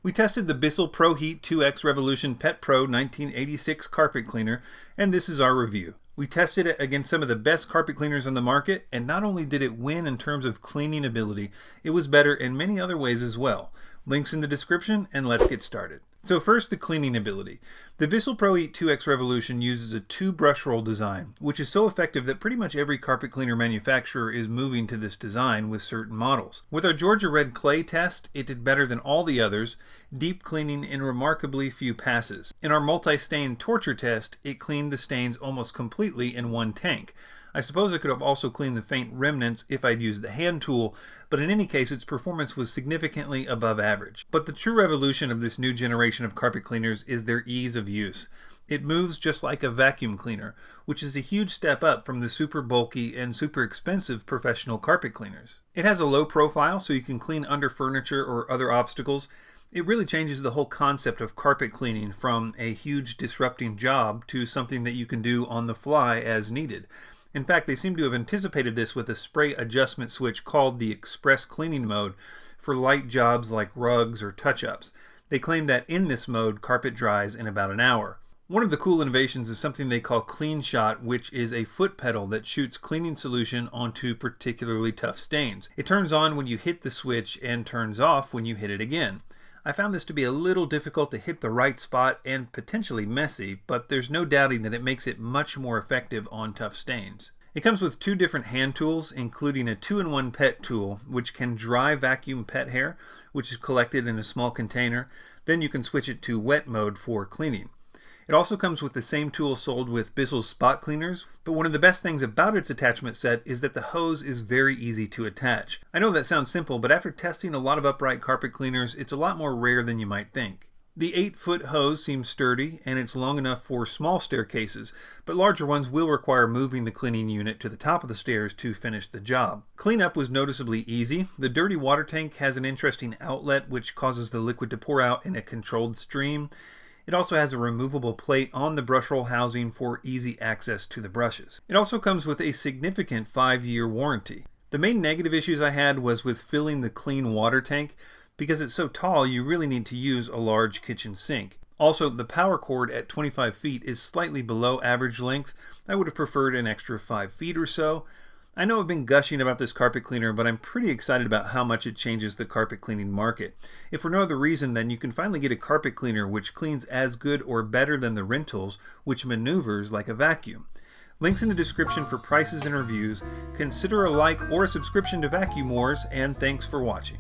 We tested the Bissell ProHeat 2X Revolution Pet Pro 1986 carpet cleaner, and this is our review. We tested it against some of the best carpet cleaners on the market, and not only did it win in terms of cleaning ability, it was better in many other ways as well. Links in the description, and let's get started. So first, the cleaning ability. The Bissell ProHeat 2X Revolution uses a 2-brush roll design, which is so effective that pretty much every carpet cleaner manufacturer is moving to this design with certain models. With our Georgia Red Clay test, it did better than all the others, deep cleaning in remarkably few passes. In our multi-stain torture test, it cleaned the stains almost completely in one tank. I suppose I could have also cleaned the faint remnants if I'd used the hand tool, but in any case its performance was significantly above average. But the true revolution of this new generation of carpet cleaners is their ease of use. It moves just like a vacuum cleaner, which is a huge step up from the super bulky and super expensive professional carpet cleaners. It has a low profile so you can clean under furniture or other obstacles. It really changes the whole concept of carpet cleaning from a huge disrupting job to something that you can do on the fly as needed. In fact, they seem to have anticipated this with a spray adjustment switch called the Express Cleaning Mode for light jobs like rugs or touch-ups. They claim that in this mode, carpet dries in about an hour. One of the cool innovations is something they call Clean Shot, which is a foot pedal that shoots cleaning solution onto particularly tough stains. It turns on when you hit the switch and turns off when you hit it again. I found this to be a little difficult to hit the right spot and potentially messy, but there's no doubting that it makes it much more effective on tough stains. It comes with 2 different hand tools, including a 2-in-1 pet tool, which can dry vacuum pet hair, which is collected in a small container. Then you can switch it to wet mode for cleaning. It also comes with the same tool sold with Bissell's spot cleaners, but one of the best things about its attachment set is that the hose is very easy to attach. I know that sounds simple, but after testing a lot of upright carpet cleaners, it's a lot more rare than you might think. The 8-foot hose seems sturdy, and it's long enough for small staircases, but larger ones will require moving the cleaning unit to the top of the stairs to finish the job. Cleanup was noticeably easy. The dirty water tank has an interesting outlet which causes the liquid to pour out in a controlled stream. It also has a removable plate on the brush roll housing for easy access to the brushes. It also comes with a significant 5-year warranty. The main negative issues I had was with filling the clean water tank. Because it's so tall, you really need to use a large kitchen sink. Also, the power cord at 25 feet is slightly below average length. I would have preferred an extra 5 feet or so. I know I've been gushing about this carpet cleaner, but I'm pretty excited about how much it changes the carpet cleaning market. If for no other reason, then you can finally get a carpet cleaner which cleans as good or better than the rentals, which maneuvers like a vacuum. Links in the description for prices and reviews. Consider a like or a subscription to Vacuum Wars, and thanks for watching.